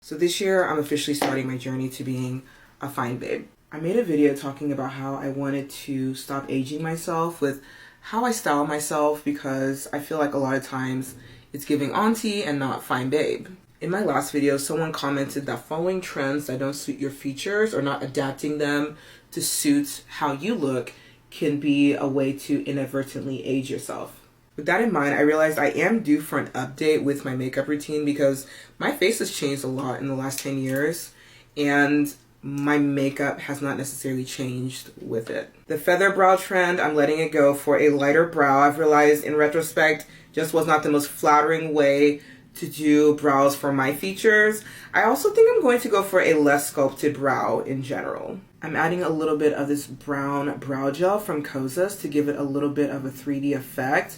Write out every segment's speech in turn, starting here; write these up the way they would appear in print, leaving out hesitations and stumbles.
So this year, I'm officially starting my journey to being a fine babe. I made a video talking about how I wanted to stop aging myself with how I style myself because I feel like a lot of times it's giving auntie and not fine babe. In my last video, someone commented that following trends that don't suit your features or not adapting them to suit how you look can be a way to inadvertently age yourself. With that in mind, I realized I am due for an update with my makeup routine because my face has changed a lot in the last 10 years and my makeup has not necessarily changed with it. The feather brow trend, I'm letting it go for a lighter brow. I've realized in retrospect, just was not the most flattering way to do brows for my features. I also think I'm going to go for a less sculpted brow in general. I'm adding a little bit of this brown brow gel from Kosas to give it a little bit of a 3D effect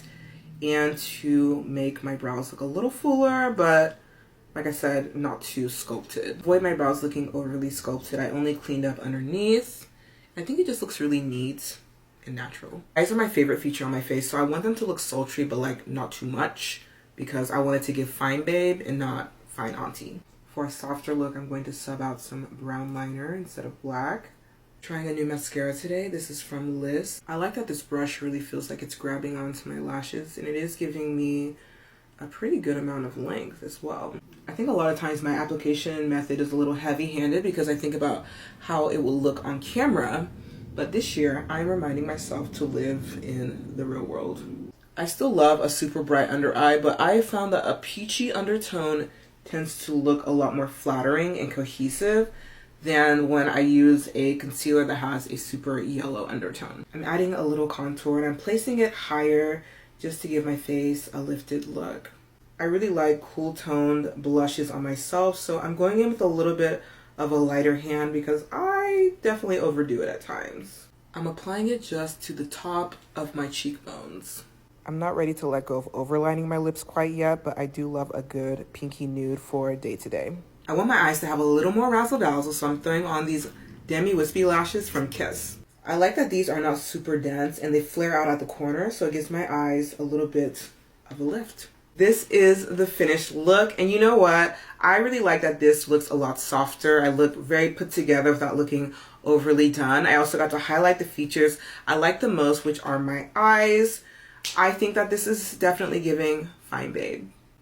and to make my brows look a little fuller, but like I said, not too sculpted. Avoid my brows looking overly sculpted. I only cleaned up underneath. I think it just looks really neat and natural. Eyes are my favorite feature on my face, so I want them to look sultry, but like not too much because I wanted to give fine babe and not fine auntie. For a softer look, I'm going to sub out some brown liner instead of black. Trying a new mascara today. This is from Liz. I like that this brush really feels like it's grabbing onto my lashes and it is giving me a pretty good amount of length as well. I think a lot of times my application method is a little heavy-handed because I think about how it will look on camera, but this year I'm reminding myself to live in the real world. I still love a super bright under eye, but I found that a peachy undertone tends to look a lot more flattering and cohesive than when I use a concealer that has a super yellow undertone. I'm adding a little contour and I'm placing it higher just to give my face a lifted look. I really like cool toned blushes on myself, so I'm going in with a little bit of a lighter hand because I definitely overdo it at times. I'm applying it just to the top of my cheekbones. I'm not ready to let go of overlining my lips quite yet, but I do love a good pinky nude for day to day. I want my eyes to have a little more razzle-dazzle, so I'm throwing on these Demi Wispy lashes from Kiss. I like that these are not super dense and they flare out at the corner, so it gives my eyes a little bit of a lift. This is the finished look, and you know what? I really like that this looks a lot softer. I look very put together without looking overly done. I also got to highlight the features I like the most, which are my eyes. I think that this is definitely giving fine babe.